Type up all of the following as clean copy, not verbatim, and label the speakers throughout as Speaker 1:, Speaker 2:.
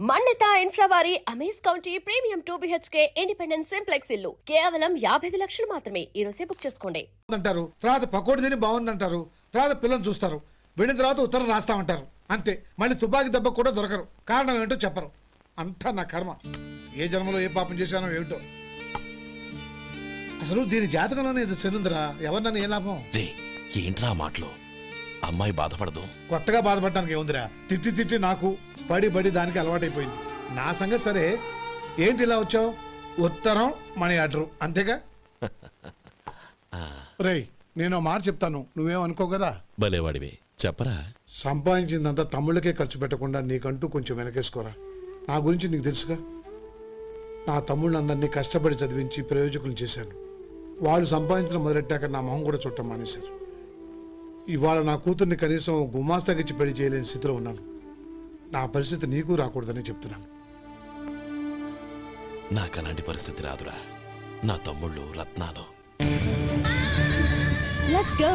Speaker 1: మన్నిత infra వారి amaze county premium 2 BHK independent simplex ఇల్లు కేవలం 55 లక్షలు మాత్రమే. ఈ రోజే బుక్ చేసుకోండి
Speaker 2: అంటారు. తర్వాత పకోడీ తిని బాగుందంటారు. తర్వాత పిల్లలు చూస్తారు. వెళ్ళిన తర్వాత ఉత్తరం రాస్తామంటారు. అంతే. మళ్ళీ తుపాకీ దెబ్బ కూడా దొరకరు. కారణం ఏంటో చెప్పరు. అంతా నా కర్మ. ఏ జన్మలో ఏ పాపం చేశానో ఏమిటో. అసలు దీని జాతకంలోనే ఇది చెందుందిరా. ఎవరినన్నా ఏ లాభం?
Speaker 3: ఏంట్రా మాటలు? అమ్మాయి బాధపడదు.
Speaker 2: కొత్తగా బాధపడటానికి ఏముందిరా? తిట్టి తిట్టి నాకు పడి బడి దానికి అలవాటైపోయింది. నా సంగతి సరే, ఏంటి ఇలా వచ్చావు? ఉత్తరం మనీ ఆర్డర్ అంతేగా? రేయ్, నేను మాట చెప్తాను, నువ్వేం అనుకో కదా.
Speaker 3: భలేవాడివి, చెప్పరా.
Speaker 2: సంపాదించిందంతా తమ్ముళ్ళకే ఖర్చు పెట్టకుండా నీకంటూ కొంచెం వెనకేసుకోరా. నా గురించి నీకు తెలుసుగా. నా తమ్ముళ్ళందరినీ కష్టపడి చదివించి ప్రయోజకులు చేశాను. వాళ్ళు సంపాదించడం మొదలెట్టాక నా మొహం కూడా చుట్టం మానేశారు. ఇవాళ నా కూతుర్ని కనీసం గుమాస్తాకిచ్చి పెళ్లి చేయలేని స్థితిలో ఉన్నాను. నా పరిస్థితి నీకు రాకూడదని చెప్తున్నాను.
Speaker 3: నాకు అలాంటి పరిస్థితి రాదురా. నా తమ్ముళ్ళు రత్నాలు.
Speaker 4: Let's go.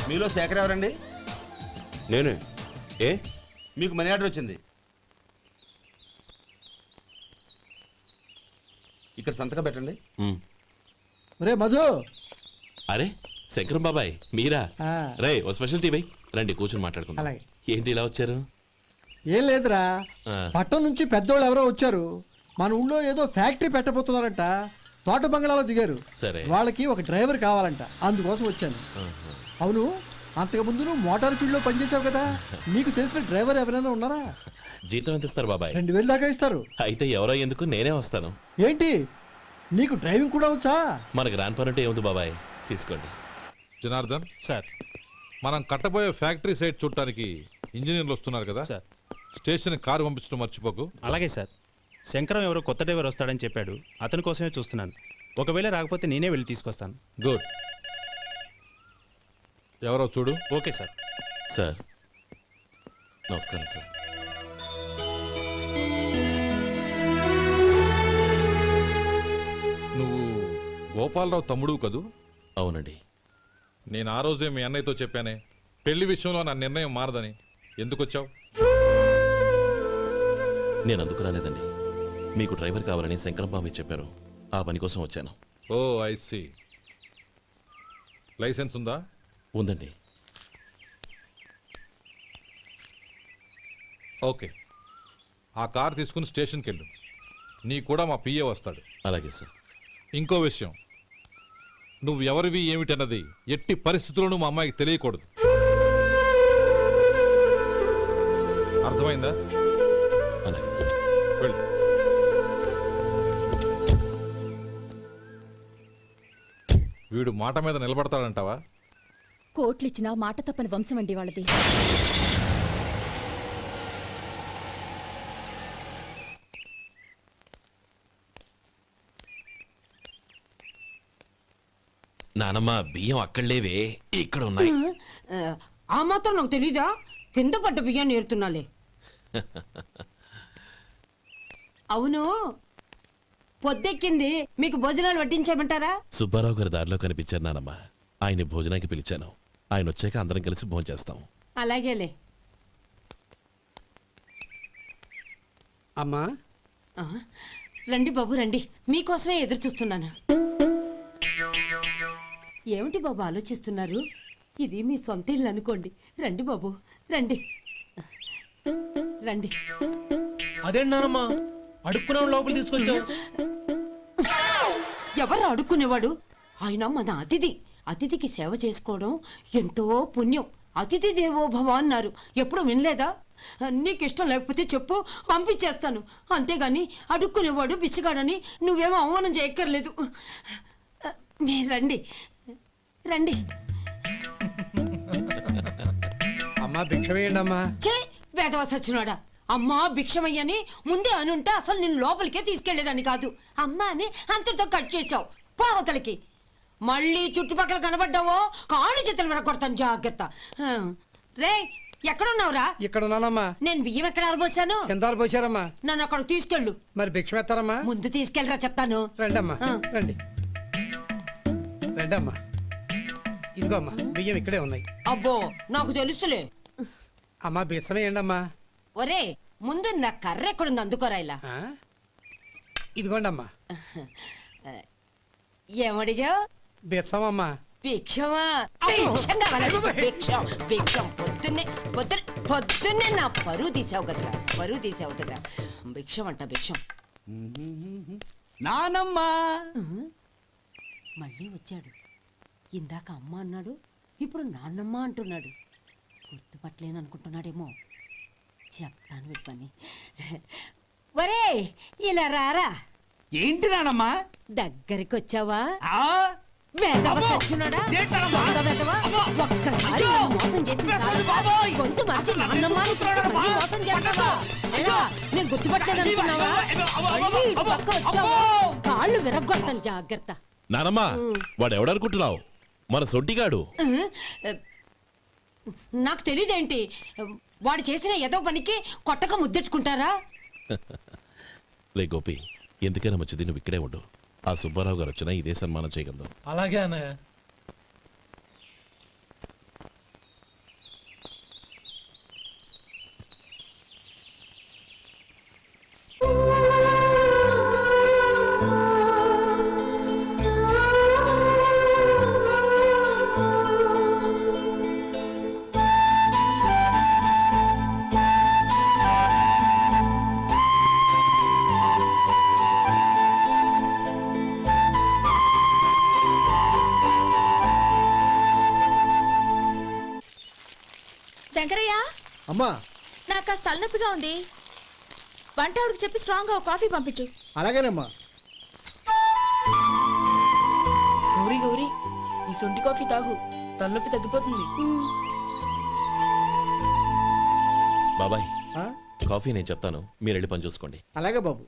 Speaker 5: మీలో శేఖర్ ఎవరండి?
Speaker 3: నేనే. ఏ
Speaker 5: మీకు మనీ ఆర్డర్ వచ్చింది. ఇక్కడ సంతకం పెట్టండి.
Speaker 6: రే మధు.
Speaker 3: అరే శంకరం బాబాయ్, మీరా? రే ఓ స్పెషల్ టీ బై రండి, కూర్చొని మాట్లాడుకుందాం.
Speaker 6: అలాగే.
Speaker 3: ఏంటి ఇలా వచ్చారు?
Speaker 6: ఏం లేదురా, పట్టణం నుంచి పెద్దోళ్ళు ఎవరో వచ్చారు. మన ఊళ్ళో ఏదో ఫ్యాక్టరీ పెట్టబోతున్నారంట. తోట బంగ్లాలో దిగారు.
Speaker 3: సరే.
Speaker 6: వాళ్ళకి ఒక డ్రైవర్ కావాలంట, అందుకోసం వచ్చాను. అవును, అంతకు ముందు నువ్వు మోటార్ ఫీల్డ్ లో పనిచేసావు కదా, నీకు తెలిసిన డ్రైవర్ ఎవరైనా ఉన్నారా?
Speaker 3: జీతం ఎంత ఇస్తారు బాబాయ్?
Speaker 6: 2000 దాకా ఇస్తారు.
Speaker 3: అయితే ఎవరో ఎందుకు, నేనే వస్తాను.
Speaker 6: ఏంటి, నీకు డ్రైవింగ్ కూడా వచ్చా?
Speaker 3: మనకు రాని పని అంటే ఏముంది బాబాయ్, తీసుకోండి.
Speaker 7: జనార్దన్
Speaker 3: సార్,
Speaker 7: మనం కట్టబోయే ఫ్యాక్టరీ సైట్ చూడటానికి ఇంజనీర్లు వస్తున్నారు కదా
Speaker 8: సార్.
Speaker 7: స్టేషన్ కారు పంపించడం మర్చిపోకు.
Speaker 8: అలాగే సార్. శంకరం ఎవరో కొత్త డ్రైవర్ వస్తాడని చెప్పాడు, అతని కోసమే చూస్తున్నాను. ఒకవేళ రాకపోతే నేనే వెళ్ళి తీసుకొస్తాను.
Speaker 7: గుడ్. ఎవరో చూడు.
Speaker 8: Okay sir.
Speaker 3: సార్ నమస్కారం సార్.
Speaker 7: నువ్వు గోపాలరావు తమ్ముడు కదూ?
Speaker 3: అవునండి.
Speaker 7: నేను ఆ రోజే మీ అన్నయ్యతో చెప్పానే, పెళ్లి విషయంలో నా నిర్ణయం మారదని. ఎందుకు వచ్చావు?
Speaker 3: నేను అందుకు రాలేదండి. మీకు డ్రైవర్ కావాలని శంకరం బాబాయ్ చెప్పారు, ఆ పని కోసం వచ్చాను.
Speaker 7: ఓ ఐ సీ. లైసెన్స్ ఉందా?
Speaker 3: ఉందండి.
Speaker 7: ఓకే, ఆ కార్ తీసుకుని స్టేషన్కి వెళ్ళు. నీ కూడా మా పిఏ వస్తాడు.
Speaker 3: అలాగే సార్.
Speaker 7: ఇంకో విషయం, నువ్వు ఎవరివి ఏమిటన్నది ఎట్టి పరిస్థితుల్లోనూ మా అమ్మాయికి తెలియకూడదు. అర్థమైందా?
Speaker 3: అలాగే సార్.
Speaker 7: వెళ్ళు. వీడు మాట మీద నిలబడతాడంటావా?
Speaker 4: కోట్లిచ్చినా మాట తప్పని వంశం అండి వాళ్ళది.
Speaker 3: నానమ్మ, బియ్యం అక్కడలేవే, ఇక్కడ ఉన్నాయి.
Speaker 9: ఆ మాత్రం నాకు తెలీదా? కింద పడ్డ బియ్యాన్ని ఏరుతున్నాలే. అవును, పొద్దెక్కింది, మీకు భోజనాలు వడ్డించమంటారా?
Speaker 3: సుబ్బారావు గారి దారిలో కనిపించారు నానమ్మ. ఆయన భోజనానికి పిలిచాను. ఆయన వచ్చాక అందరం కలిసి భోజనం చేస్తాం.
Speaker 9: అలాగేలే.
Speaker 6: అమ్మా
Speaker 9: రండి బాబు రండి, మీకోసమే ఎదురు చూస్తున్నాను. ఏమిటి బాబు ఆలోచిస్తున్నారు? ఇది మీ సొంత ఇల్లు అనుకోండి. రండి బాబు రండి. రండి.
Speaker 10: అదేంటమ్మా అడుక్కునే లోపల తీసుకొచ్చావు?
Speaker 9: ఎవరు అడుక్కునేవాడు? ఆయన మన అతిథి. అతిథికి సేవ చేసుకోవడం ఎంతో పుణ్యం. అతిథి దేవో భవ అన్నారు. ఎప్పుడు వినలేదా? నీకు ఇష్టం లేకపోతే చెప్పు, పంపించేస్తాను. అంతేగాని అడుక్కునేవాడు బిచ్చగాడని నువ్వేమో అవమానం చేయక్కర్లేదు. మీరు రండి రండి.
Speaker 6: అమ్మా భిక్ష వేయండి అమ్మా.
Speaker 9: చే వేదవ సచ్చినాడా. అమ్మా భిక్షమయ్యని ముందే అనుంటే అసలు నిన్ను లోపలికే తీసుకెళ్లేదని కాదు. అమ్మా అని అంతటితో కట్ చేసావు. పావతలకి మళ్ళీ చుట్టుపక్కల కనబడ్డావో కాళ్ళు చేతులు విరగొడతాను, జాగ్రత్త. రే ఎక్కడున్నావురా?
Speaker 6: ఇక్కడ ఉన్నానమ్మా.
Speaker 9: నేను బియ్యం ఎక్కడ ఆరబోసాను?
Speaker 6: ఎంత పోసారమ్మా?
Speaker 9: నన్ను అక్కడ తీసుకెళ్ళు.
Speaker 6: మరి భిక్ష పెడతారమ్మా?
Speaker 9: ముందు తీసుకెళ్ళరా చెప్తాను.
Speaker 6: రండమ్మా
Speaker 9: ఆ.
Speaker 6: రండి రండమ్మా. ఇదిగో అమ్మా బియ్యం ఇక్కడే ఉన్నాయి.
Speaker 9: అబ్బో నాకు తెలుసులే.
Speaker 6: అమ్మా బిచ్చం వేయండి అమ్మా.
Speaker 9: ఒరే ముందు నా కర్ర ఎక్కడుంది, అందుకోరా ఇలా.
Speaker 6: ఆ? ఇదిగోండి అమ్మా.
Speaker 9: ఏమడిగా?
Speaker 6: బిచ్చం అమ్మా.
Speaker 9: భిక్షమా? భిక్షం కావాలండి. భిక్షం భిక్షం. పొద్దున్నే నా పరువు తీసావు కదరా, పరువు తీసావు కదా. భిక్షం అంట భిక్షం.
Speaker 10: నానమ్మా
Speaker 9: మళ్ళీ వచ్చాడు. ఇందాక అమ్మ అన్నాడు, ఇప్పుడు నాన్నమ్మ అంటున్నాడు. గుర్తుపట్టలేను అనుకుంటున్నాడేమో. చెప్తాను వీడి పని. ఒరే ఇలా రారా.
Speaker 10: ఏంటి నానమ్మా?
Speaker 9: దగ్గరికి వచ్చావా?
Speaker 10: ఆ?
Speaker 9: వేదవ
Speaker 10: అమ్మో!
Speaker 9: సచ్చినోడా?
Speaker 10: ఏంటమ్మా?
Speaker 9: దొంగ వేదవ.
Speaker 10: అమ్మో!
Speaker 9: ఒక్కసారి
Speaker 10: అయ్యో!
Speaker 9: నన్ను మోసం చేసి చాలు.
Speaker 10: బాబోయ్!
Speaker 9: గొంతు మార్చి నాన్నమ్మ అని పిలిచి మళ్ళీ మోసం చేస్తావా? ఎలా? నేను గుర్తుపట్టలేదు అనుకున్నావా? మళ్ళీ ఇటు పక్క వచ్చావా? కాళ్ళు విరగ్గొడతాను, జాగ్రత్త.
Speaker 3: నానమ్మా వాడు ఎవడనుకుంటున్నావు? మన సొంటిగాడు.
Speaker 9: నాకు తెలియదేంటి? వాడు చేసిన ఏదో పనికి కొట్టక ముద్దెట్టుకుంటారా?
Speaker 3: లే గోపి, ఎందుకైనా మంచిది నువ్వు ఇక్కడే ఉండు. ఆ సుబ్బారావు గారు వచ్చినా ఇదే సన్మానం చేయగలదు.
Speaker 10: అలాగే అన్నయ్య.
Speaker 4: శంకరయ్య,
Speaker 6: అమ్మా
Speaker 4: నాకు కాస్త తలనొప్పిగా ఉంది. వంటవాడికి చెప్పి స్ట్రాంగ్ గా కాఫీ పంపించు.
Speaker 6: అలాగేనమ్మా.
Speaker 9: గౌరీ గౌరీ, ఈ సొంటి కాఫీ తాగు, తలనొప్పి తగ్గిపోతుంది.
Speaker 3: బాబాయ్
Speaker 6: ఆ?
Speaker 3: కాఫీ నేను చెప్తాను, మీరు వెళ్ళి పని చూసుకోండి.
Speaker 6: అలాగే బాబు.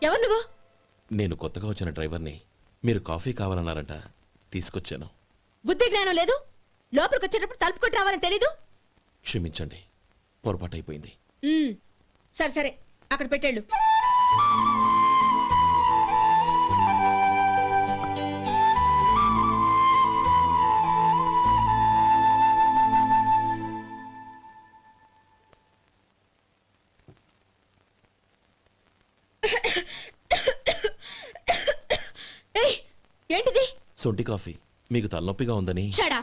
Speaker 4: ఎవరు నువ్వు?
Speaker 3: నేను కొత్తగా వచ్చిన డ్రైవర్ని. మీరు కాఫీ కావాలన్నారంట, తీసుకొచ్చాను.
Speaker 4: బుద్ధి జ్ఞానం లేదు. లోపలికి వచ్చేటప్పుడు తలుపు కొట్టి రావాలని తెలీదు.
Speaker 3: క్షమించండి, పొరపాటు అయిపోయింది.
Speaker 4: సరే సరే, అక్కడ పెట్టేళ్ళు. ఏంటిది?
Speaker 3: సొంటి కాఫీ. మీకు తలనొప్పిగా ఉందని.
Speaker 4: షడా,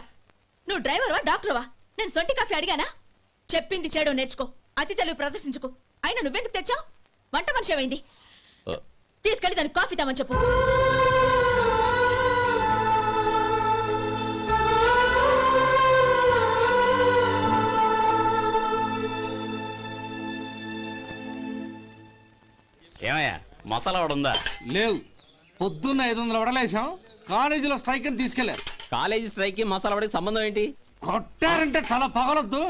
Speaker 4: నువ్వు డ్రైవర్వా డాక్టర్వా? నేను సొంటి కాఫీ అడిగానా? చెప్పింది చేయడం నేర్చుకో, అతి తెలివి ప్రదర్శించుకో. అయినా నువ్వెందుకు తెచ్చావు? వంట మనిషి ఏమైంది?
Speaker 3: ఆ,
Speaker 4: తీసుకెళ్ళి దానికి కాఫీ తామని చెప్పు.
Speaker 5: ఏమయ్యా మసాలా వాడు ఉందా?
Speaker 10: లేవు. పొద్దున్న 500 వడలేసాం. కాలేజీలో స్ట్రైక్ అని తీసుకెళ్లారు.
Speaker 5: కాలేజీ స్ట్రైక్ కి మసాలా వాడికి సంబంధం ఏంటి?
Speaker 10: కొట్టారంటే తల పగలొద్దు.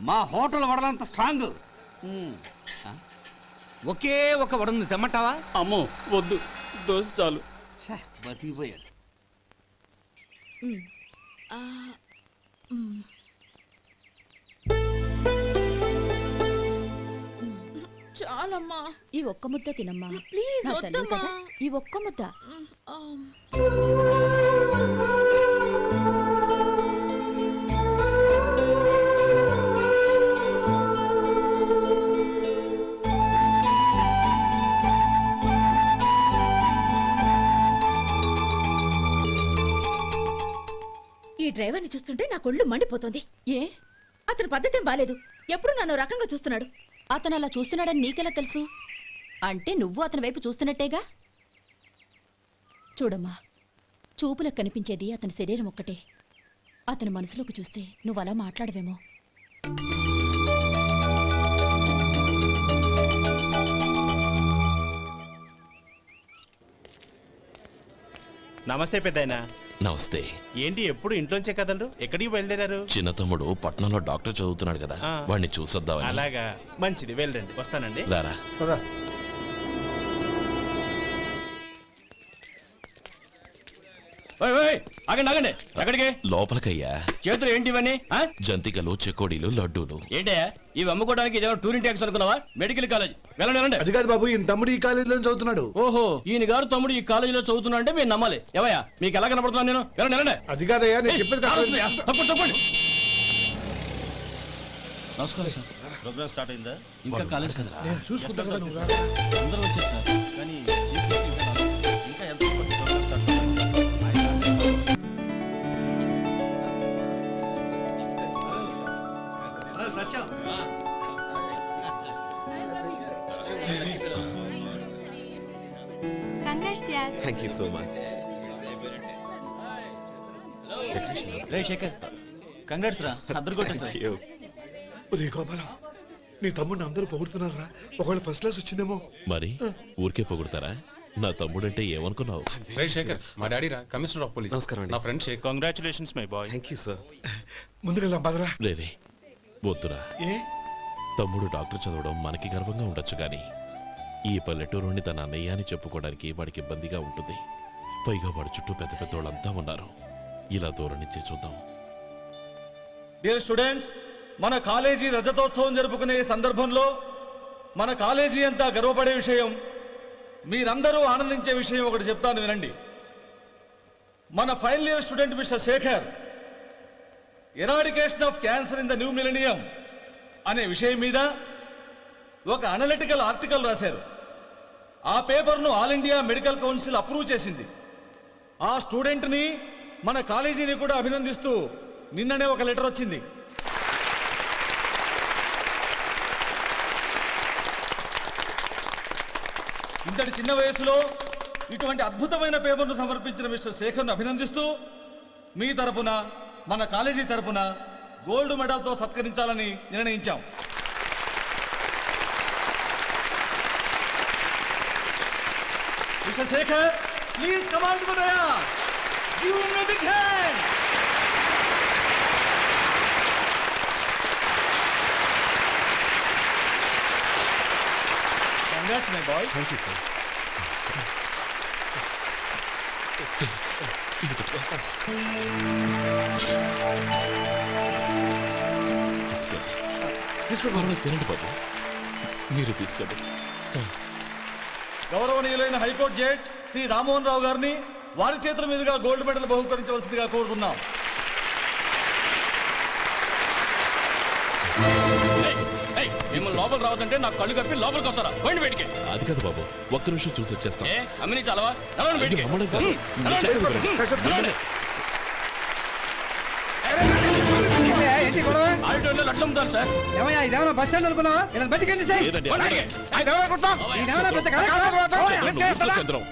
Speaker 10: మా హోటల్ వడలంత స్ట్రాంగ్. ఒకే ఒక వడుంది, తెమ్మంటావా?
Speaker 5: అమ్మో వద్దు, దోశ చాలు.
Speaker 10: బతికిపోయాడు.
Speaker 4: చాలమ్మా.
Speaker 11: ఈ ఒక్క ముద్ద తినమ్మా.
Speaker 4: ప్లీజ్
Speaker 11: నా తల్లి
Speaker 4: వద్దమ్మా.
Speaker 11: కదా, ఈ ఒక్క ముద్ద.
Speaker 4: ఈ డ్రైవర్ని చూస్తుంటే నా కొళ్ళు మండిపోతుంది.
Speaker 11: ఏ
Speaker 4: అతని పద్ధతేం బాలేదు. ఎప్పుడు నన్ను రకంగా చూస్తున్నాడు.
Speaker 11: అతను అలా చూస్తున్నాడని నీకెలా తెలుసు? అంటే నువ్వు అతని వైపు చూస్తున్నట్టేగా. చూడమ్మా, చూపులకు కనిపించేది అతని శరీరం ఒక్కటే. అతని మనసులోకి చూస్తే నువ్వు అలా మాట్లాడవేమో.
Speaker 8: నమస్తే పెద్దాయన.
Speaker 3: నమస్తే.
Speaker 8: ఏంటి ఎప్పుడు ఇంట్లోంచే కదలరు? ఎక్కడికి బయలుదేరారు?
Speaker 3: చిన్న తమ్ముడు పట్నంలో డాక్టర్ చదువుతున్నాడు కదా,
Speaker 8: ఆ.
Speaker 3: వాడిని చూసొద్దామని.
Speaker 8: అలాగా, మంచిది, వెళ్ళండి. వస్తానండి.
Speaker 3: రారా.
Speaker 2: పదా
Speaker 5: ఆగండి ఆగండి. ఎక్కడికి?
Speaker 3: లోపలికయ్యా.
Speaker 5: చేతులు ఏంటి ఇవన్నీ?
Speaker 3: జంతికలు, చెకోడీలు, లడ్డూలు.
Speaker 5: ఏంటయ్యా ఇవి అమ్ముకోవడానికి ఇదేమో టూరింగ్ ట్యాక్స్ అనుకున్నావా? Medical college. వెళ్ళండి వెళ్ళండి.
Speaker 2: అది కాదు బాబు, ఈయన తమ్ముడు ఈ కాలేజీలో చదువుతున్నాడు.
Speaker 5: ఓహో, ఈయన గారు తమ్ముడు ఈ కాలేజీలో చదువుతున్నా అంటే మీరు నమ్మాలి. ఏవయ్యా మీకు ఎలా కనపడుతున్నాను నేను? వెళ్ళండి వెళ్ళండి.
Speaker 2: అది కాదయ్యా, నేను చెప్పేది కాదు.
Speaker 5: తప్పండి తప్పండి.
Speaker 10: నమస్కారం సార్.
Speaker 8: ప్రోగ్రామ్ స్టార్ట్ అయిందా?
Speaker 10: ఇంకా కాలేజ్ కదా.
Speaker 2: నేను చూసుకుంటా కదా నువ్వు రా.
Speaker 10: అందరూ వచ్చారు సార్. కానీ
Speaker 8: ఇంకా ఎంత ప్రోగ్రామ్ స్టార్ట్ అవ్వాలి?
Speaker 3: Thank you so much.
Speaker 10: రే శేఖర్, కంగ్రాట్స్ రా. అద్దరు కొట్టారు సార్.
Speaker 2: ఒరే గోపాలం, నీ తమ్ముడిని అందరూ పొగుడుతున్నారా? ఒకవేళ ఫస్ట్ క్లాస్ వచ్చిందేమో.
Speaker 3: మరి ఊరికే పొగుడతారా? నా తమ్ముడంటే ఏమనుకున్నావు?
Speaker 10: రే శేఖర్, మా డాడీ రా, కమిషనర్ ఆఫ్ పోలీస్.
Speaker 3: నమస్కారం అండి.
Speaker 10: నా friend Shekhar.
Speaker 8: Congratulations my boy.
Speaker 3: Thank you sir.
Speaker 2: ముందుకెళ్దాం పదరా.
Speaker 3: లేదే, వద్దురా.
Speaker 2: ఏ
Speaker 3: తమ్ముడు డాక్టర్ చదవడం మనకి గర్వంగా ఉండొచ్చు కానీ ఈ పల్లెటూరుని తన అన్నయ్య అని చెప్పుకోవడానికి వాడికి ఇబ్బందిగా ఉంటుంది. పైగా వాడి చుట్టూ పెద్ద పెద్ద వాళ్ళంతా ఉన్నారు. ఇలా దూరం నుంచి చూద్దాం.
Speaker 10: డియర్ స్టూడెంట్స్, మన కాలేజీ రజతోత్సవం జరుపుకునే ఈ సందర్భంలో మన కాలేజీ అంతా గర్వపడే విషయం, మీరందరూ ఆనందించే విషయం ఒకటి చెప్తాను వినండి. మన final year student mister Shekhar eradication of cancer in the new millennium అనే విషయం మీద ఒక అనలిటికల్ ఆర్టికల్ రాశారు. ఆ పేపర్ను all India medical council approve చేసింది. ఆ స్టూడెంట్ని, మన కాలేజీని కూడా అభినందిస్తూ నిన్ననే ఒక లెటర్ వచ్చింది. ఇంతటి చిన్న వయసులో ఇటువంటి అద్భుతమైన పేపర్ను సమర్పించిన మిస్టర్ శేఖర్ను అభినందిస్తూ మీ తరపున, మన కాలేజీ తరపున గోల్డ్ మెడల్తో సత్కరించాలని నిర్ణయించాం. Mister Shekhar, please come on to the dais. Give him a big hand. Congrats my boy.
Speaker 3: Thank you sir. తీసుకోండి, పర్వాలేదు, తినండి బాబు. మీరు తీసుకోండి.
Speaker 10: గౌరవనీయులైన హైకోర్టు జడ్జ్ శ్రీ రామ్మోహన్ రావు గారిని వారి చేతుల మీదుగా గోల్డ్ మెడల్ బహుకరించవలసిందిగా కోరుతున్నాం.
Speaker 5: మిమ్మల్ని లోపల రావద్దంటే నాకు కళ్ళు కప్పి లోపలికి వస్తారా? పోయింది బయటికి.
Speaker 3: అది కాదు బాబు, ఒక్క నిమిషం చూసి వచ్చేస్తాం.
Speaker 5: అమ్మిని చాలవా? నడవండి బయటికి.
Speaker 3: అమ్మడం కాదు, నేను చెప్పేది వినండి.
Speaker 5: ఆడిటోరియంలో లడ్లు అమ్ముతారు సార్.
Speaker 6: ఏమయ్యా, ఇదేమన్నా బస్ స్టాండ్ అనుకున్నావా? ఇలా బయటికి సార్.
Speaker 3: లేదండి,
Speaker 5: బయటికి.
Speaker 3: చంద్రం,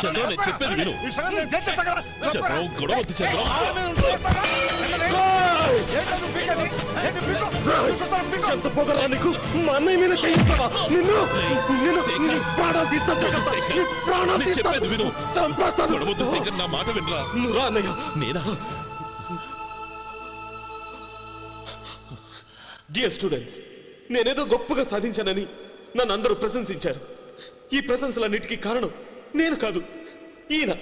Speaker 3: చంద్రం, నేను చెప్పేది విను. చంద్రం, గొడవ వద్దు చంద్రం. ఎంత పొగరా నీకు? మా అన్నయ్య మీద చేయిస్తావా? చెప్పేది విను. గొడవ వద్దు శేఖర్, నా మాట వినరా. నువ్వురా అన్నయ్య. నేనా?
Speaker 12: డియర్ స్టూడెంట్స్, నేనేదో గొప్పగా సాధించానని నన్ను అందరూ ప్రశంసించారు. ఈ ప్రశంసలన్నిటికీ కారణం నేను కాదు, ఈయన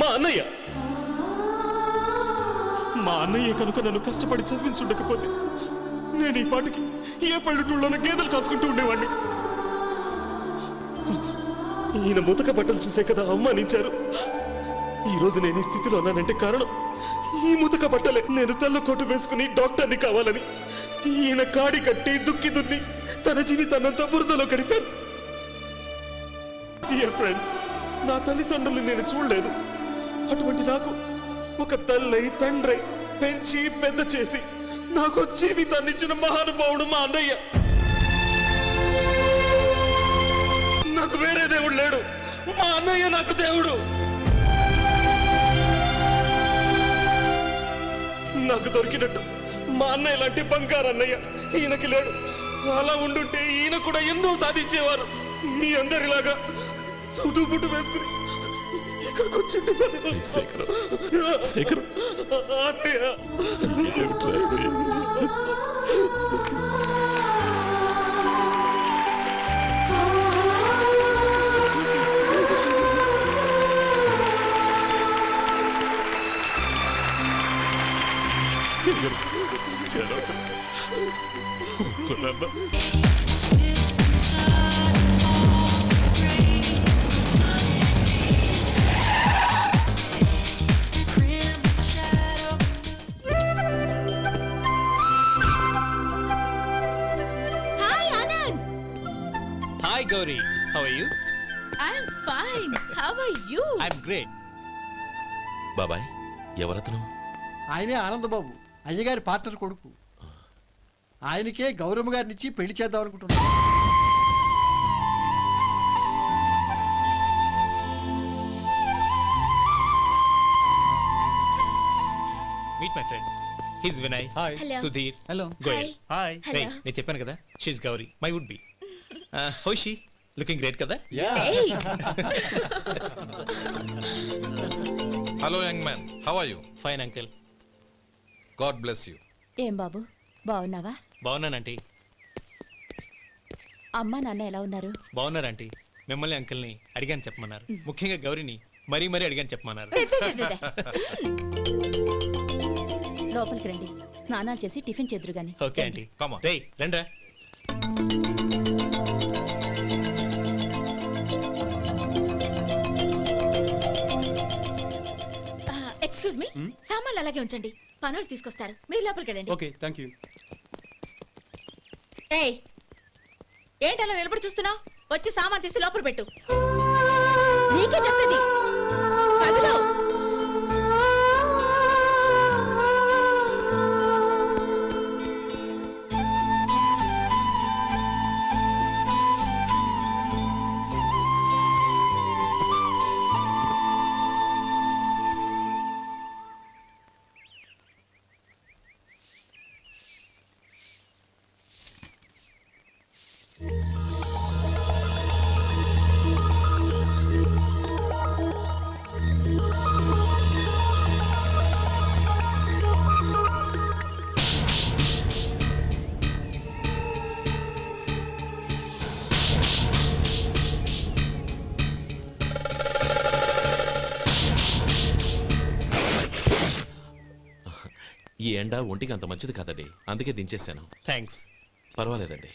Speaker 12: మా అన్నయ్య. మా అన్నయ్య కనుక నన్ను కష్టపడి చదివించుండకపోతే నేను ఈ పాటికి ఏ పల్లెటూళ్ళలోనూ గేదెలు కాసుకుంటూ ఉండేవాడిని. ఈయన ముతక బట్టలు చూసే కదా అవమానించారు. ఈ రోజు నేను ఈ స్థితిలో ఉన్నానంటే కారణం ఈ ముతక బట్టలే. నేను తెల్ల కోటు వేసుకుని డాక్టర్ని కావాలని ఈయన కాడి కట్టి దుక్కి దున్ని తన జీవితాన్నంతా బురదలో గడిపాను. డియర్ ఫ్రెండ్స్, నా తల్లిదండ్రులు నేను చూడలేదు. అటువంటి నాకు ఒక తల్లై తండ్రి పెంచి పెద్ద చేసి నాకు జీవితాన్ని ఇచ్చిన మహానుభావుడు మా అన్నయ్య. నాకు వేరే దేవుడు లేడు, మా అన్నయ్య నాకు దేవుడు. నాకు దొరికినట్టు మా అన్నయ్య లాంటి బంగారు అన్నయ్య ఈయనకి లేడు. అలా ఉండుంటే ఈయన కూడా ఎన్నో సాధించేవారు. మీ అందరిలాగా సుడుబుట్టు వేసుకుని ఇక్కడికి వచ్చి
Speaker 3: శేఖర్
Speaker 12: అన్నయ్య.
Speaker 4: Hi Anand.
Speaker 8: Hi Gauri, how are you?
Speaker 4: I'm fine. How are you?
Speaker 8: I'm great.
Speaker 3: బాబాయ్, ఎవరతను?
Speaker 6: ఆయనే ఆనందబాబు, అయ్యగారి పార్ట్నర్ కొడుకు. ఆయనకే గౌరమ్మ గారిని ఇచ్చి పెళ్లి చేద్దాం అనుకుంటున్నాను.
Speaker 8: Meet my friends. His Vinay. Hi.
Speaker 11: Hello.
Speaker 8: Sudheer.
Speaker 6: Hello.
Speaker 8: Goyal. Hi.
Speaker 11: Hello.
Speaker 8: నేను చెప్పాను కదా, she's Gauri, my would be. How she? Looking great కదా?
Speaker 4: Hey.
Speaker 7: Hello young man, how are you?
Speaker 8: Fine uncle.
Speaker 7: God bless you.
Speaker 11: ఏం బాబు బాగున్నావా?
Speaker 8: బాగున్నానంటీ.
Speaker 11: అమ్మా నాన్న ఎలా ఉన్నారు?
Speaker 8: బాగున్నారు ఆంటీ. మిమ్మల్ని అంకిల్ని అడిగాను చెప్పమన్నారు. ముఖ్యంగా గౌరీని మరీ మరీ అడిగాను చెప్పమన్నారు.
Speaker 11: లోపలికి రండి, స్నానాలు చేసి టిఫిన్ చేదురు గాని.
Speaker 8: Okay aunty.
Speaker 7: Come on.
Speaker 8: రేయ్ రండ్రా.
Speaker 4: ఎక్స్క్యూజ్ మీ, సామాన్లు అలాగే ఉంచండి, పనులు తీసుకొస్తారు. మీరు లోపలికి వెళ్ళండి.
Speaker 6: Okay, thank you.
Speaker 4: ఏయ్, ఏంటి అలా నిలబడి చూస్తున్నావు? వచ్చి సామాన్ తీసి లోపల పెట్టు. నీకే చెప్పేది. కదులు.
Speaker 3: ఈ ఎండ ఒంటికి అంత మంచిది కాదండి, అందుకే దించేశాను.
Speaker 8: థ్యాంక్స్.
Speaker 3: పర్వాలేదండి.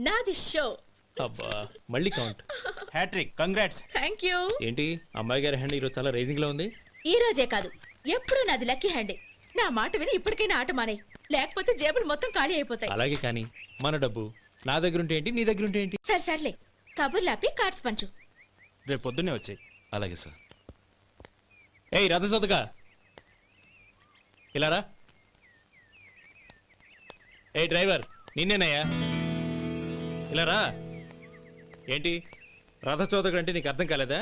Speaker 4: నాది షో.
Speaker 8: అబ్బా, మళ్ళీ count. Hat-trick, congrats.
Speaker 4: Thank you.
Speaker 8: ఏంటి అమ్మాయి గారి హ్యాండ్ ఈరోజు చాలా రైజింగ్ లో ఉంది?
Speaker 4: ఈ రోజే కాదు, ఎప్పుడు నాది లక్కీ హ్యాండే. నా మాట విని ఇప్పటికైనా ఆట మానేయ్, లేకపోతే జేబులు మొత్తం ఖాళీ అయిపోతాయి.
Speaker 8: అలాగే కానీ మన డబ్బు నా దగ్గర ఉంటే ఏంటి, నీ దగ్గర ఉంటే ఏంటి?
Speaker 4: సరే సర్లే, కబుర్లు ఆపి కార్డ్స్ పంచు.
Speaker 8: రేపు పొద్దున్నే వచ్చాయి.
Speaker 3: అలాగే సార్.
Speaker 8: ఏయ్ రథసోదగా, ఇలా రా. ఏ డ్రైవర్, నిన్నేనయ్యా, ఇలా రా. ఏంటి రథచోదకుడు అంటే నీకు అర్థం కాలేదా?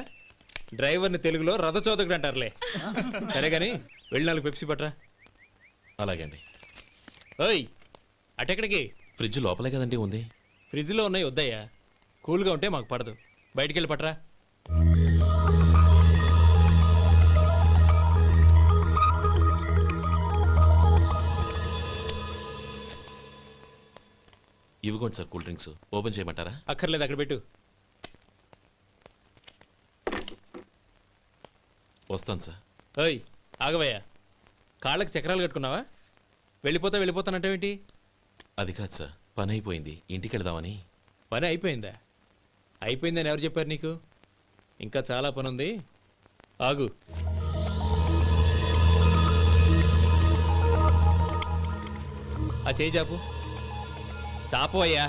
Speaker 8: డ్రైవర్ని తెలుగులో రథచోదకుడు అంటారులే. సరే కానీ వెళ్ళి 4 పెప్సీ పట్రా.
Speaker 3: అలాగే అండి.
Speaker 8: ఓయ్, అటెక్కడికి?
Speaker 3: ఫ్రిడ్జ్ లోపలే కదండి ఉంది.
Speaker 8: ఫ్రిడ్జ్లో ఉన్నాయి, వద్దయ్యా. కూల్గా ఉంటే మాకు పడదు. బయటికి వెళ్ళి పట్రా.
Speaker 3: ఇవ్వకోండి సార్, కూల్ డ్రింక్స్. ఓపెన్ చేయమంటారా?
Speaker 8: అక్కర్లేదు, అక్కడ పెట్టు.
Speaker 3: వస్తాను సార్.
Speaker 8: ఓయ్ ఆగవయ్యా, కాళ్ళకి చక్రాలు కట్టుకున్నావా? వెళ్ళిపోతానంటావేంటి?
Speaker 3: అది కాదు సార్, పని అయిపోయింది, ఇంటికి వెళదామని.
Speaker 8: పని అయిపోయిందా? అయిపోయిందని ఎవరు చెప్పారు నీకు? ఇంకా చాలా పని ఉంది, ఆగు. ఆ చేయి చాపు. చాపు అయ్యా.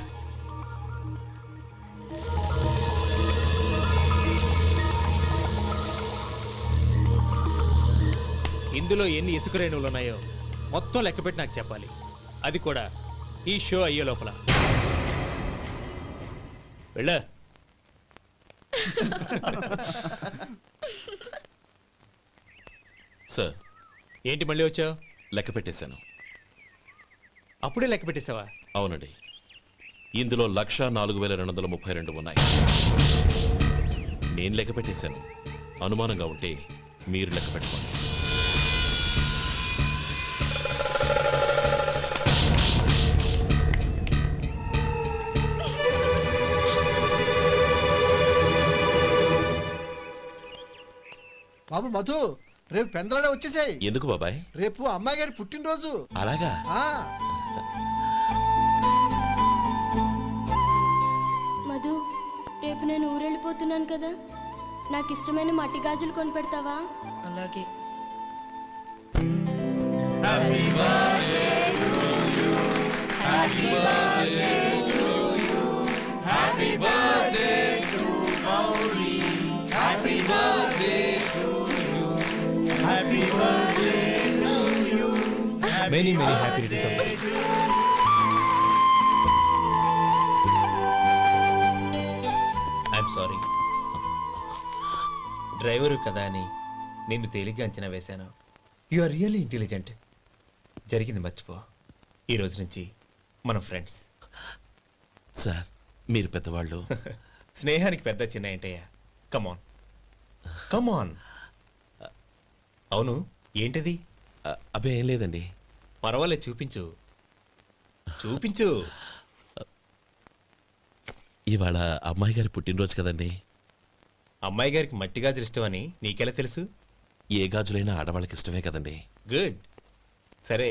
Speaker 8: ఇందులో ఎన్ని ఇసుక రేణువులు ఉన్నాయో మొత్తం లెక్కపెట్టి నాకు చెప్పాలి. అది కూడా ఈ షో అయ్యే లోపల. వెళ్ళ.
Speaker 3: సార్,
Speaker 8: ఏంటి మళ్ళీ వచ్చావు?
Speaker 3: లెక్క పెట్టేశాను.
Speaker 8: అప్పుడే లెక్క పెట్టేశావా?
Speaker 3: అవునండి, ఇందులో 1,04,232 ఉన్నాయి. నేను లెక్క పెట్టేశాను. అనుమానంగా ఉంటే మీరు లెక్క పెట్టుకోండి.
Speaker 6: బాబు మధు, రేపు పెందలాడే వచ్చేసాయి.
Speaker 3: ఎందుకు బాబాయ్?
Speaker 6: రేపు అమ్మాయి గారి పుట్టినరోజు.
Speaker 3: అలాగా?
Speaker 13: మధు, రేపు నేను ఊరెళ్ళిపోతున్నాను కదా, నాకు ఇష్టమైన మట్టి గాజులు కొనిపెడతావా?
Speaker 9: అలాగే.
Speaker 8: Many happy returns of the day. I'm sorry. Driver కదా అని నిన్ను తేలిగ్గా అంచనా వేశాను. You are really intelligent. జరిగింది మర్చిపో. ఈ రోజు నుంచి మనం ఫ్రెండ్స్.
Speaker 3: సార్, మీరు పెద్దవాళ్ళు.
Speaker 8: స్నేహానికి పెద్ద చిన్న ఏంటయ్యా? కమాన్ కమాన్. అవును, ఏంటది?
Speaker 3: అబ్బే ఏం లేదండి.
Speaker 8: పర్వాలేదు, చూపించు చూపించు.
Speaker 3: ఇవాళ అమ్మాయి గారి పుట్టినరోజు కదండి.
Speaker 8: అమ్మాయి గారికి మట్టి గాజులు ఇష్టమని నీకెలా తెలుసు?
Speaker 3: ఏ గాజులైనా ఆడవాళ్ళకి ఇష్టమే కదండి.
Speaker 8: గుడ్. సరే,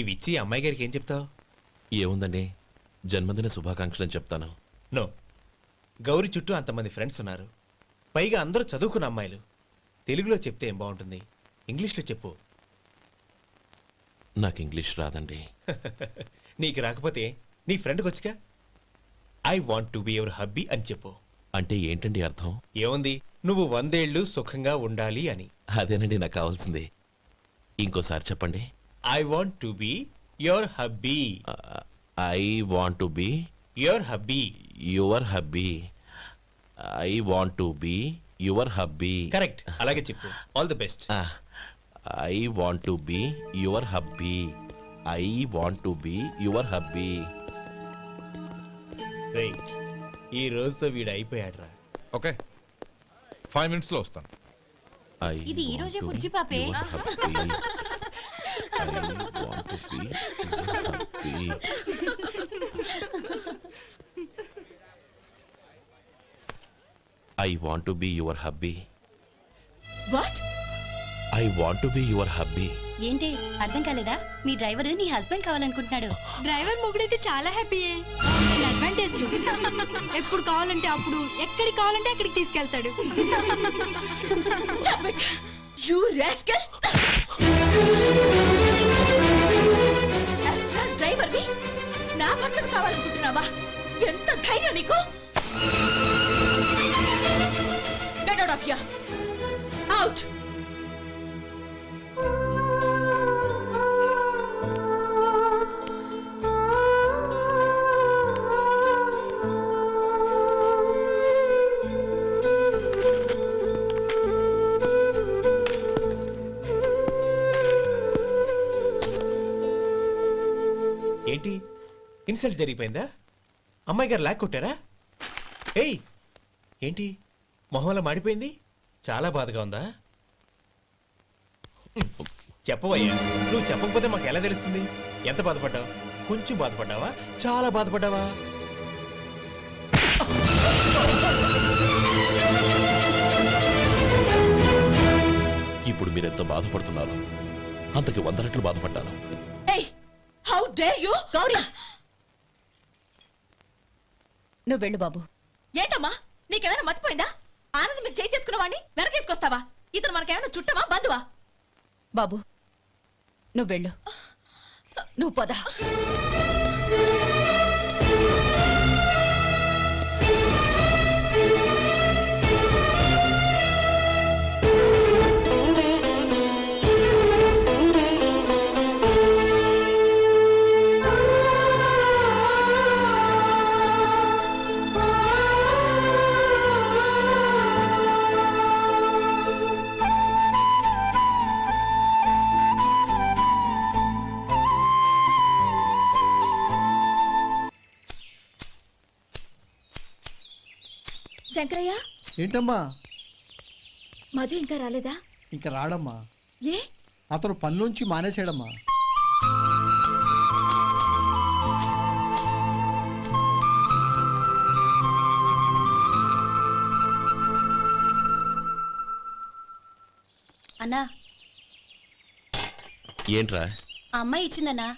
Speaker 8: ఇవి ఇచ్చి అమ్మాయి గారికి ఏం చెప్తావు?
Speaker 3: ఏముందండి, జన్మదిన శుభాకాంక్షలు అని చెప్తాను.
Speaker 8: నో, గౌరీ చుట్టూ అంతమంది ఫ్రెండ్స్ ఉన్నారు, పైగా అందరూ చదువుకున్న అమ్మాయిలు. తెలుగులో చెప్తే ఏం బాగుంటుంది? ఇంగ్లీష్లో చెప్పు.
Speaker 3: నాకు ఇంగ్లీష్ రాదండి.
Speaker 8: నీకు రాకపోతే నీ ఫ్రెండ్కి వచ్చిగా I want to be your hubby అని చెప్పు.
Speaker 3: అంటే ఏంటండి అర్థం?
Speaker 8: ఏముంది, నువ్వు 100 ఏళ్ళు సుఖంగా ఉండాలి అని.
Speaker 3: అదేనండి నాకు కావాల్సింది. ఇంకోసారి చెప్పండి.
Speaker 8: I want to be your hubby.
Speaker 3: I want to be
Speaker 8: your hubby.
Speaker 3: Your hubby. I want to be your hubby.
Speaker 8: Correct, అలాగే చెప్పు. All the best.
Speaker 3: I want to be your hubby. I want to be your hubby.
Speaker 8: ఈ రోజుతో వీడు అయిపోయాడు రా.
Speaker 7: Okay, 5 minutes లో వస్తాను.
Speaker 11: ఇది ఈ రోజే పుచ్చి పాపే.
Speaker 3: I want to be your hubby.
Speaker 11: What?
Speaker 3: I want to be your hubby.
Speaker 11: ఏంటి అర్థం కాలేదా? మీ డ్రైవర్ నీ హస్బెండ్ కావాలనుకుంటున్నాడు.
Speaker 13: డ్రైవర్ మొగుడైతే చాలా హ్యాపీయే. అడ్వాంటేజ్ ఎప్పుడు కావాలంటే అప్పుడు, ఎక్కడికి కావాలంటే అక్కడికి తీసుకెళ్తాడు.
Speaker 4: Stop it! You rascal! Driver ని నా భర్తను కావాలనుకుంటున్నావా? ఎంత ధైర్యం నీకు? Get out of here! Out!
Speaker 8: ఏంటి, ఇన్సల్ట్ జరిగిపోయిందా? అమ్మాయి గారు లాక్ కొట్టారా? ఏయ్, ఏంటి మొహంలో మాడిపోయింది? చాలా బాధగా ఉందా? చెప్పవయ్యా, నువ్వు చెప్పకపోతే మాకు ఎలా తెలుస్తుంది? ఎంత బాధపడ్డావు? కొంచెం బాధపడ్డావా? చాలా బాధపడ్డావా?
Speaker 3: ఇప్పుడు మీరెంత బాధపడుతున్నారు? అంతకి 100 రెట్లు బాధపడ్డాను.
Speaker 4: హౌ డేర్ యు
Speaker 11: గౌరీ నువ్వు వెళ్ళు బాబు.
Speaker 4: ఏంటమ్మా నీకేమైనా మర్చిపోయిందా? ఆనందం మీరు చేసుకున్న వాడిని వెనకేసుకొస్తావా? ఇతను మనకేమైనా చుట్టమా బంధువా?
Speaker 11: బాబు నువ్వు వెళ్ళు. నువ్వు పద.
Speaker 4: శంకరయ్య
Speaker 6: ఏంటమ్మా?
Speaker 4: మధు ఇంకా రాలేదా?
Speaker 6: ఇంకా రాడమ్మా.
Speaker 4: ఏ
Speaker 6: అతను పనిలోంచి మానేసాడమ్మా.
Speaker 11: అన్నా
Speaker 3: ఏంట్రా?
Speaker 11: ఆ అమ్మాయి ఇచ్చిందన్నా.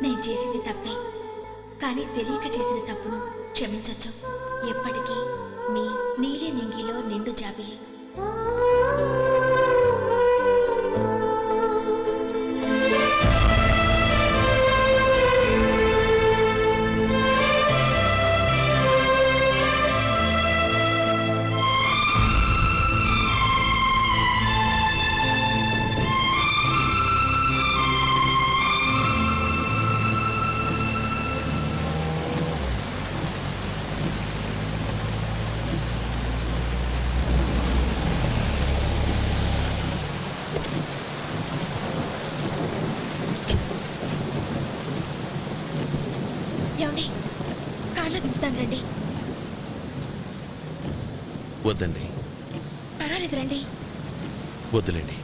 Speaker 13: నేను చేసింది తప్పే, కానీ తెలియక చేసిన తప్పును క్షమించొచ్చు. ఎప్పటికీ మీ నీలి నింగిలో నిండు జాబిలి. ఏమండి కార్లో దింపుతాను రండి.
Speaker 3: వద్దండి.
Speaker 13: పర్వాలేదు రండి.
Speaker 3: వద్దులేండి.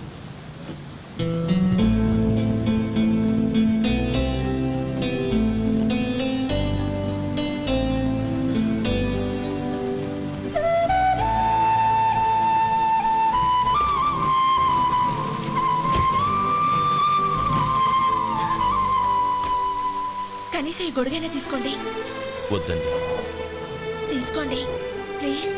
Speaker 13: కనీసం ఈ గొడుగైనా తీసుకోండి.
Speaker 3: వద్దండి.
Speaker 13: తీసుకోండి ప్లీజ్.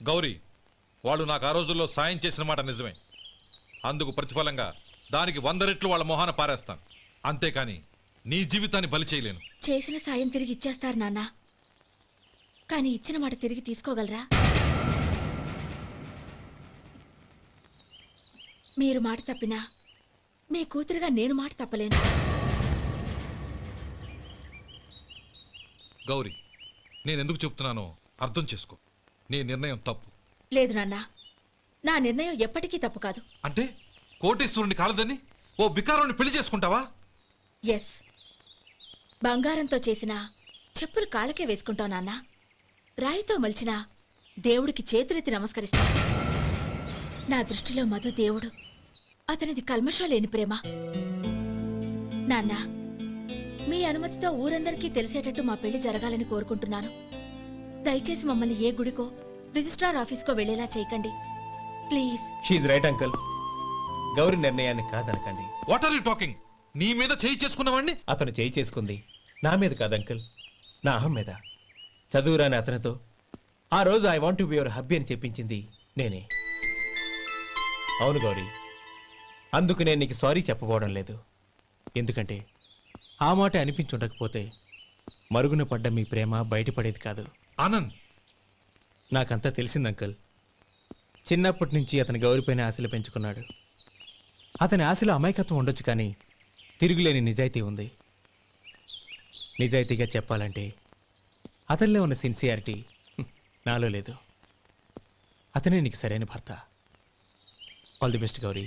Speaker 7: గౌరీ, వాళ్ళు నాకు ఆ రోజుల్లో సాయం చేసిన మాట నిజమే. అందుకు ప్రతిఫలంగా దానికి 100 రెట్లు వాళ్ళ మొహాన పారేస్తాను. అంతేకాని నీ జీవితాన్ని బలి చేయలేను.
Speaker 13: చేసిన సాయం తిరిగి ఇచ్చేస్తారు నాన్న, కానీ ఇచ్చిన మాట తిరిగి తీసుకోగలరా? మీరు మాట తప్పినా మీ కూతురుగా నేను మాట తప్పలేను.
Speaker 7: గౌరీ, నేనెందుకు చెప్తున్నానో అర్థం చేసుకో. నీ నిర్ణయం తప్పు.
Speaker 13: లేదు నాన్న, నా నిర్ణయం ఎప్పటికీ తప్పు కాదు.
Speaker 7: అంటే కోటేశ్వరుని కాలదని ఓ బికారుని పెళ్లి చేసుకుంటావా?
Speaker 13: ఎస్, బంగారంతో చేసిన చెప్పులు కాళ్ళకే వేసుకుంటావు నాన్న. రాయితో మలిచిన దేవుడికి చేతులెత్తి నమస్కరిస్తా. నా దృష్టిలో మధు దేవుడు, అతనిది కల్మషం లేని ప్రేమ. నాన్న, మీ అనుమతితో ఊరందరికీ తెలిసేటట్టు మా పెళ్లి జరగాలని కోరుకుంటున్నాను. దయచేసి మమ్మల్ని ఏ గుడికో రిజిస్ట్రార్ ఆఫీస్కో వెళ్ళేలా చేయకండి please.
Speaker 8: She's right uncle. Gauri నిర్ణయాన్ని కాదనకండి.
Speaker 7: What are you talking? నీ మీద చేయి చేసుకున్నవాడిని
Speaker 8: అతను చేయి చేసుకుంది నా మీద కాదు అంకుల్, నా అహం మీద. చదువురాని అతనితో ఆ రోజు I want to be your hubby అని చెప్పించింది నేనే. అవును గౌరీ, అందుకు నేను నీకు సారీ చెప్పబోవడం లేదు. ఎందుకంటే ఆ మాట అనిపించుండకపోతే మరుగున పడ్డ మీ ప్రేమ బయటపడేది కాదు.
Speaker 7: ఆనంద్,
Speaker 8: నాకంతా తెలిసింది అంకుల్. చిన్నప్పటి నుంచి అతని గౌరిపైన ఆశలు పెంచుకున్నాడు. అతని ఆశలో అమాయకత్వం ఉండొచ్చు, కానీ తిరుగులేని నిజాయితీ ఉంది. నిజాయితీగా చెప్పాలంటే అతనిలో ఉన్న సిన్సియారిటీ నాలో లేదు. అతనే నీకు సరైన భర్త. All the best Gauri.